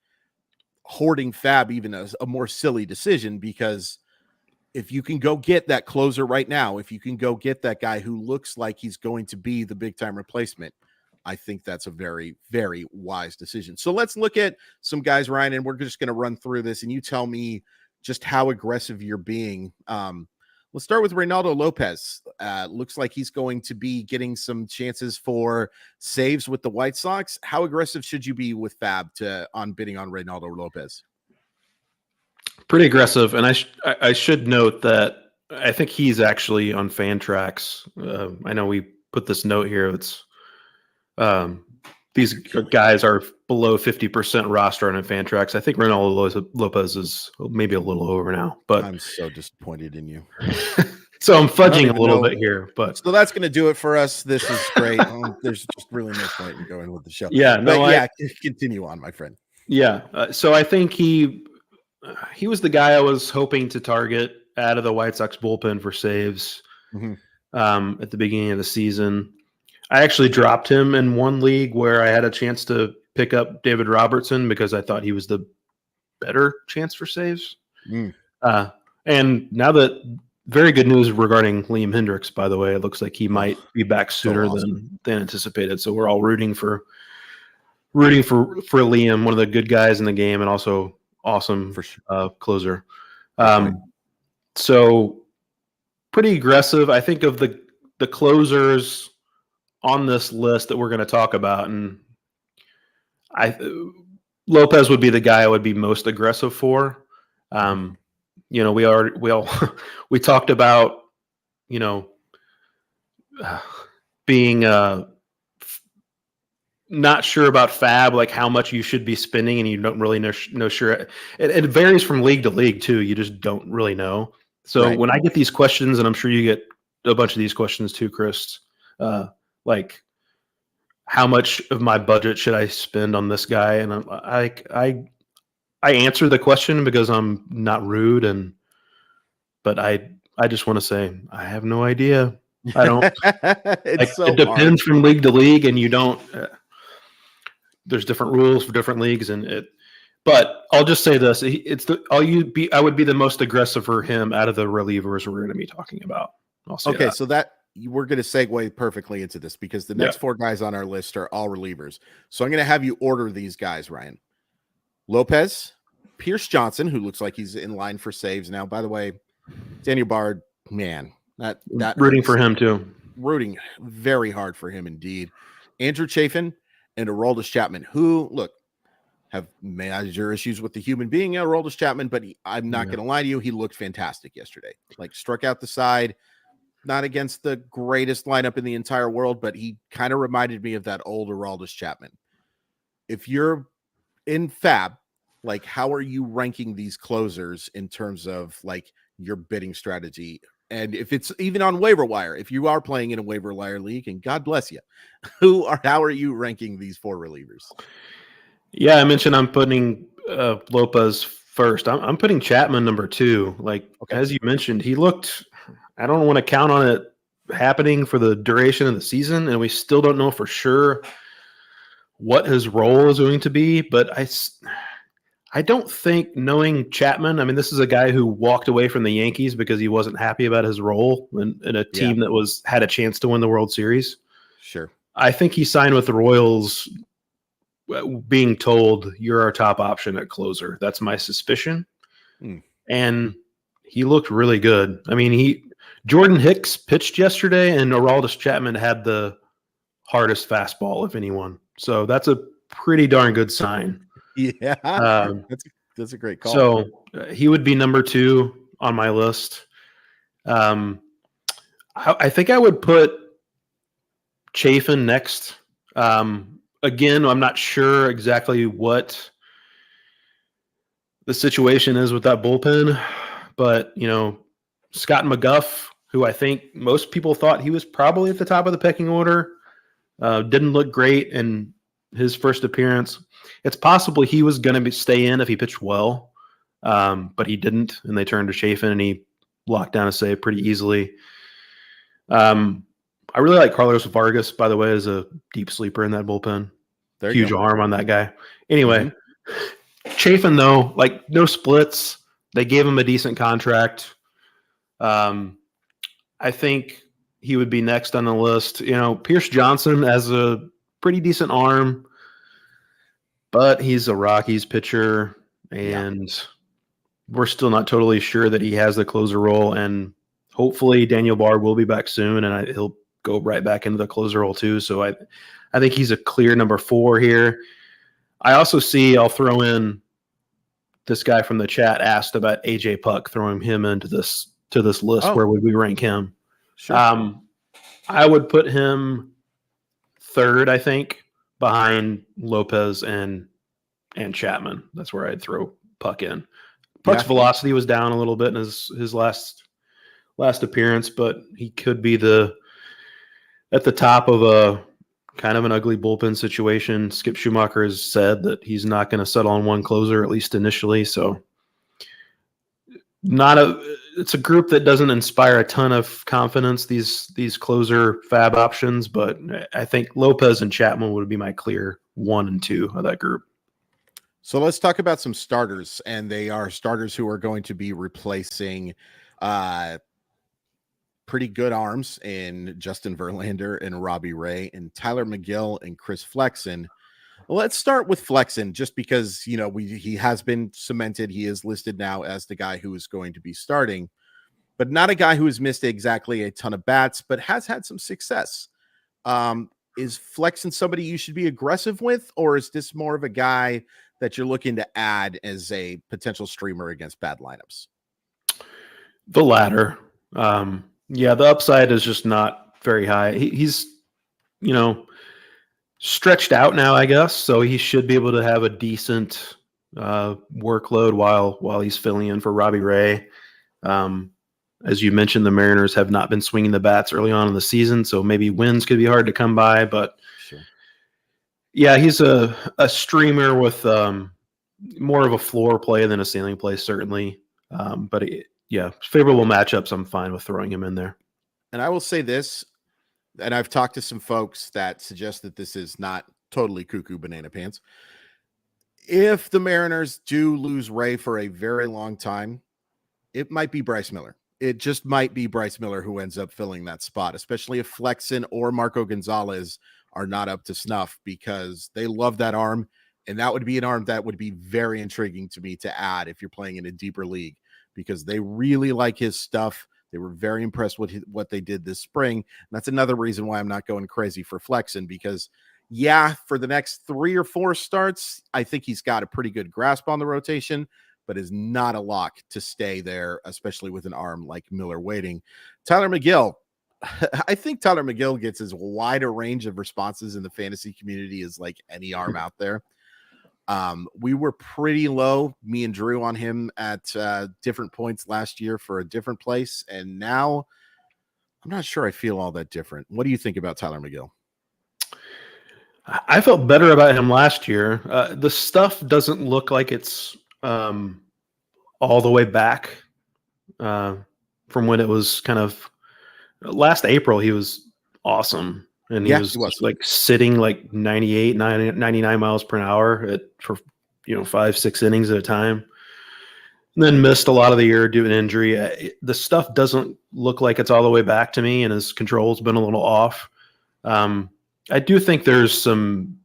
hoarding FAAB even a more silly decision, because if you can go get that closer right now, if you can go get that guy who looks like he's going to be the big time replacement, I think that's a very, very wise decision. So let's look at some guys, Ryan, and we're just going to run through this and you tell me just how aggressive you're being. Let's start with Reynaldo Lopez. Looks like he's going to be getting some chances for saves with the White Sox. How aggressive should you be with FAAB on bidding on Reynaldo Lopez?
Pretty aggressive, and I should note that I think he's actually on Fantrax. I know we put this note here. It's these guys are below 50% roster on Fantrax. I think Reynaldo Lopez is maybe a little over now, but
I'm so disappointed in you.
So I'm fudging a little bit here, but
so that's going to do it for us. This is great. There's just really no point in going with the show.
Yeah,
continue on, my friend.
Yeah, so I think he was the guy I was hoping to target out of the White Sox bullpen for saves at the beginning of the season. I actually dropped him in one league where I had a chance to pick up David Robertson because I thought he was the better chance for saves. And now that very good news regarding Liam Hendricks, by the way, it looks like he might be back sooner than anticipated. So we're all rooting for Liam, one of the good guys in the game, and also awesome closer. So pretty aggressive. I think of the closers on this list that we're going to talk about, and Lopez would be the guy I would be most aggressive for. We talked about being not sure about FAAB, like how much you should be spending, and you don't really know sure. It varies from league to league too. You just don't really know. So when I get these questions, and I'm sure you get a bunch of these questions too, Chris, like how much of my budget should I spend on this guy? And I answer the question because I'm not rude, but I just want to say I have no idea. I don't. It depends from league to league, and you don't. There's different rules for different leagues, but I'll just say this: I would be the most aggressive for him out of the relievers we're going to be talking about.
Okay, so that we're going to segue perfectly into this because the next four guys on our list are all relievers. So I'm going to have you order these guys, Ryan. Lopez, Pierce Johnson, who looks like he's in line for saves now. By the way, Daniel Bard, man, that
rooting for him too.
Rooting very hard for him indeed. Andrew Chafin and Aroldis Chapman, who have major issues with the human being, Aroldis Chapman, but I'm not going to lie to you, he looked fantastic yesterday. Like struck out the side, not against the greatest lineup in the entire world, but he kind of reminded me of that old Aroldis Chapman. If you're in FAAB, like how are you ranking these closers in terms of like your bidding strategy? And if it's even on waiver wire, if you are playing in a waiver wire league, and God bless you, how are you ranking these four relievers?
Yeah, I mentioned I'm putting Lopez first. I'm putting Chapman number 2. Like as you mentioned, he looked. I don't want to count on it happening for the duration of the season, and we still don't know for sure what his role is going to be. But I don't think, knowing Chapman, I mean, this is a guy who walked away from the Yankees because he wasn't happy about his role in a team that had a chance to win the World Series.
Sure.
I think he signed with the Royals being told, you're our top option at closer. That's my suspicion. And he looked really good. I mean, Jordan Hicks pitched yesterday, and Aroldis Chapman had the hardest fastball of anyone. So that's a pretty darn good sign.
Yeah,
Um,
that's a great call.
So he would be number 2 on my list. I think I would put Chafin next. Again, I'm not sure exactly what the situation is with that bullpen, but Scott McGuff, who I think most people thought he was probably at the top of the pecking order, didn't look great in his first appearance. It's possible he was going to stay in if he pitched well, but he didn't, and they turned to Chafin, and he locked down a save pretty easily. I really like Carlos Vargas, by the way, as a deep sleeper in that bullpen. Huge arm on that guy. Anyway, Chafin, though, like no splits. They gave him a decent contract. I think he would be next on the list. Pierce Johnson has a pretty decent arm, but he's a Rockies pitcher, and we're still not totally sure that he has the closer role. And hopefully Daniel Bard will be back soon, and he'll go right back into the closer role too. So I think he's a clear number 4 here. I also I'll throw in this guy from the chat asked about AJ Puck, throwing him into this list. Where would we rank him?
Sure.
I would put him 3rd, I think, behind Lopez and Chapman. That's where I'd throw Puck in. Puck's velocity was down a little bit in his last appearance, but he could be at the top of a kind of an ugly bullpen situation. Skip Schumacher has said that he's not going to settle on one closer, at least initially. So it's a group that doesn't inspire a ton of confidence, these closer FAAB options, but I think Lopez and Chapman would be my clear 1 and 2 of that group.
So let's talk about some starters, and they are starters who are going to be replacing pretty good arms in Justin Verlander and Robbie Ray and Tyler McGill and Chris Flexen. Let's start with Flexen, just because, he has been cemented. He is listed now as the guy who is going to be starting, but not a guy who has missed exactly a ton of bats, but has had some success. Is Flexen somebody you should be aggressive with, or is this more of a guy that you're looking to add as a potential streamer against bad lineups?
The latter. The upside is just not very high. He's, stretched out now, I guess, so he should be able to have a decent workload while he's filling in for Robbie Ray. As you mentioned, the Mariners have not been swinging the bats early on in the season, so maybe wins could be hard to come by. But
sure.
Yeah, he's a streamer with more of a floor play than a ceiling play, certainly. But favorable matchups, I'm fine with throwing him in there.
And I will say this, and I've talked to some folks that suggest that this is not totally cuckoo banana pants. If the Mariners do lose Ray for a very long time, it might be Bryce Miller. It just might be Bryce Miller who ends up filling that spot, especially if Flexen or Marco Gonzalez are not up to snuff, because they love that arm. And that would be an arm that would be very intriguing to me to add if you're playing in a deeper league, because they really like his stuff. They were very impressed with what they did this spring. And that's another reason why I'm not going crazy for Flexen, because for the next 3 or 4 starts, I think he's got a pretty good grasp on the rotation, but is not a lock to stay there, especially with an arm like Miller waiting. Tyler McGill. I think Tyler McGill gets as wide a range of responses in the fantasy community as like any arm out there. We were pretty low, me and Drew, on him at different points last year for a different place. And now I'm not sure I feel all that different. What do you think about Tyler McGill?
I felt better about him last year. The stuff doesn't look like it's all the way back from when it was kind of last April. He was awesome. And he was like sitting like 98, 99 miles per hour for 5-6 innings at a time. And then missed a lot of the year due to an injury. The stuff doesn't look like it's all the way back to me, and his control's been a little off. I do think there's some.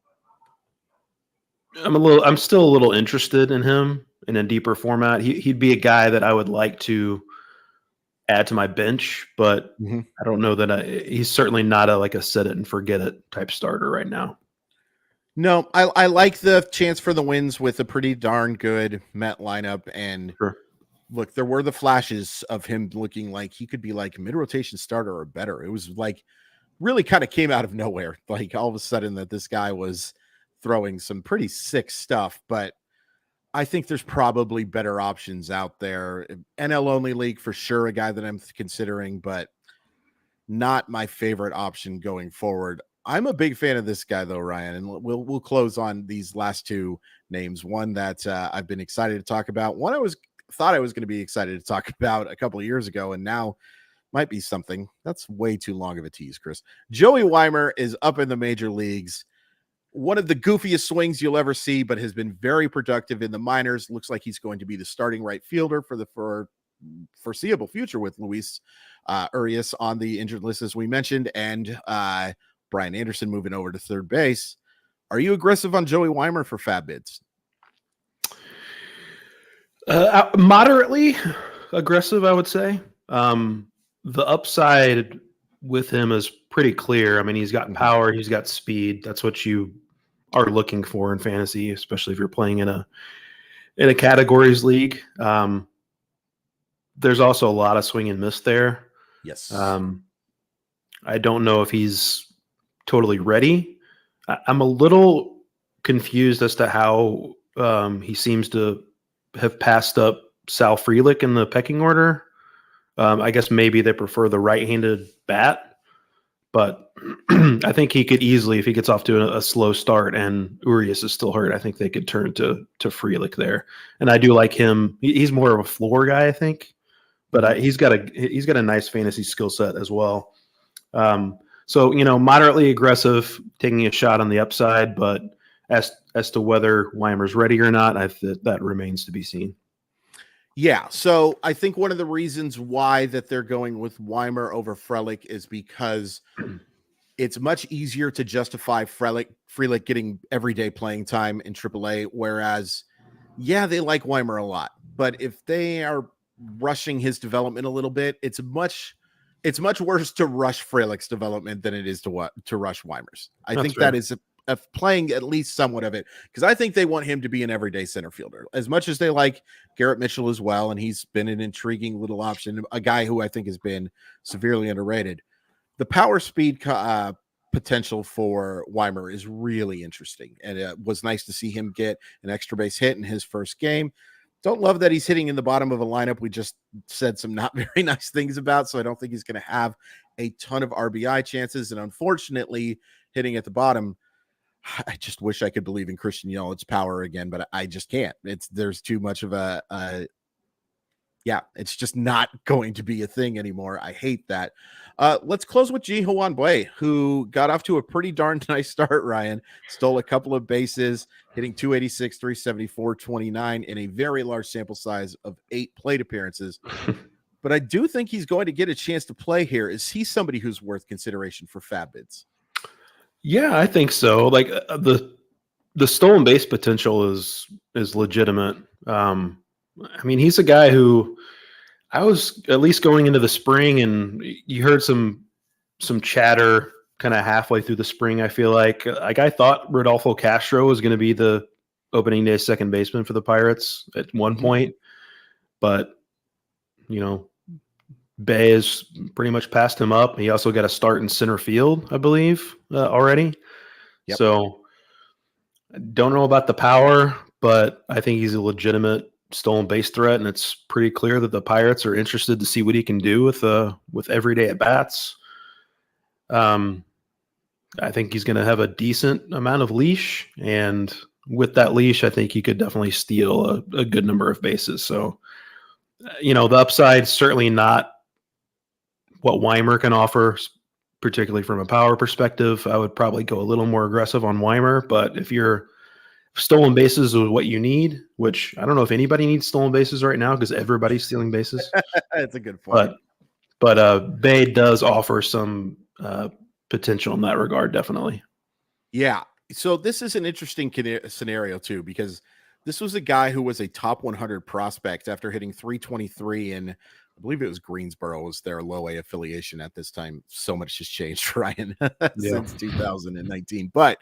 I'm still a little interested in him in a deeper format. He'd be a guy that I would like to add to my bench, but I don't know that he's certainly not a set it and forget it type starter right now.
No, I like the chance for the wins with a pretty darn good Met lineup. And look, there were the flashes of him looking like he could be like mid-rotation starter or better. It was like really kind of came out of nowhere. Like all of a sudden that this guy was throwing some pretty sick stuff, but I think there's probably better options out there. NL only league for sure, a guy that I'm considering, but not my favorite option going forward. I'm a big fan of this guy though, Ryan, and we'll close on these last two names. One that I've been excited to talk about. One thought I was going to be excited to talk about a couple of years ago, and now might be something. That's way too long of a tease, Chris. Joey Waiver is up in the major leagues. One of the goofiest swings you'll ever see, but has been very productive in the minors. Looks like he's going to be the starting right fielder for the foreseeable future with Luis Urias on the injured list, as we mentioned, and Brian Anderson moving over to third base. Are you aggressive on Joey Waiver for FAAB bids?
Moderately aggressive, I would say. The upside with him is pretty clear. I mean, he's got power, he's got speed. That's what you are looking for in fantasy, especially if you're playing in a categories league. There's also a lot of swing and miss there.
Yes.
I don't know if he's totally ready. I'm a little confused as to how he seems to have passed up Sal Frelick in the pecking order. I guess maybe they prefer the right-handed bat, but I think he could easily, if he gets off to a slow start and Urias is still hurt, I think they could turn to Frelick there. And I do like him. He's more of a floor guy, I think, but he's got a nice fantasy skill set as well. So, moderately aggressive, taking a shot on the upside, but as to whether Weimer's ready or not, that remains to be seen.
Yeah, so I think one of the reasons why that they're going with Waiver over Frelick is because it's much easier to justify Frelick getting everyday playing time in AAA, whereas, yeah, they like Waiver a lot, but if they are rushing his development a little bit, it's much worse to rush Frelick's development than it is to rush Weimer's. I think that is playing at least somewhat of it, because I think they want him to be an everyday center fielder as much as they like Garrett Mitchell as well. And he's been an intriguing little option, a guy who I think has been severely underrated. The power speed potential for Waiver is really interesting. And it was nice to see him get an extra base hit in his first game. Don't love that he's hitting in the bottom of a lineup we just said some not very nice things about, so I don't think he's going to have a ton of RBI chances. And unfortunately, hitting at the bottom, I just wish I could believe in Christian Yelich's power again, but I just can't. There's too much of it's just not going to be a thing anymore. I hate that. Let's close with Ji-Hwan Bae, who got off to a pretty darn nice start, Ryan. Stole a couple of bases, hitting 286, 374, 29 in a very large sample size of 8 plate appearances. But I do think he's going to get a chance to play here. Is he somebody who's worth consideration for FAAB bids?
Yeah, I think so. Like the stolen base potential is legitimate. I mean, he's a guy who I was at least going into the spring, and you heard some chatter kind of halfway through the spring. I feel like I thought Rodolfo Castro was going to be the opening day second baseman for the Pirates at one point, but Bae has pretty much passed him up. He also got a start in center field, I believe, already. Yep. So I don't know about the power, but I think he's a legitimate stolen base threat, and it's pretty clear that the Pirates are interested to see what he can do with everyday at bats. I think he's going to have a decent amount of leash, and with that leash, I think he could definitely steal a good number of bases. So, the upside certainly not what Waiver can offer, particularly from a power perspective. I would probably go a little more aggressive on Waiver, but if stolen bases is what you need, which I don't know if anybody needs stolen bases right now because everybody's stealing bases.
That's a good point.
But Bae does offer some potential in that regard, definitely.
Yeah. So this is an interesting scenario too, because this was a guy who was a top 100 prospect after hitting 323 in, I believe it was Greensboro was their low A affiliation at this time. So much has changed, Ryan, since 2019, but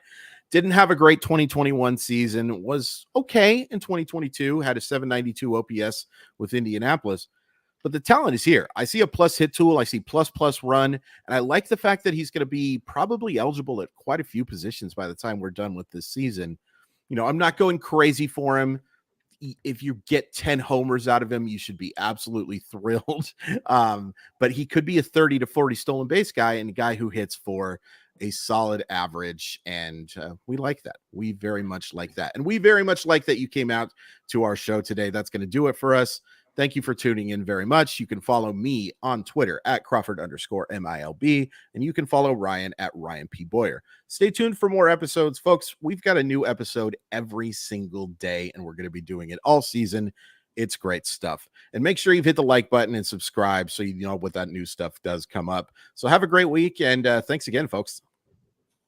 didn't have a great 2021 season, was okay in 2022, had a 792 OPS with Indianapolis. But the talent is here. I see a plus hit tool. I see plus run. And I like the fact that he's going to be probably eligible at quite a few positions by the time we're done with this season. You know, I'm not going crazy for him. If you get 10 homers out of him, you should be absolutely thrilled. But he could be a 30 to 40 stolen base guy and a guy who hits for a solid average. And we like that. We very much like that. And we very much like that you came out to our show today. That's going to do it for us. Thank you for tuning in very much. You can follow me on Twitter at Crawford_MILB, and you can follow Ryan at Ryan P. Boyer. Stay tuned for more episodes, folks. We've got a new episode every single day, and we're going to be doing it all season. It's great stuff. And make sure you've hit the like button and subscribe so you know what that new stuff does come up. So have a great week, and thanks again, folks.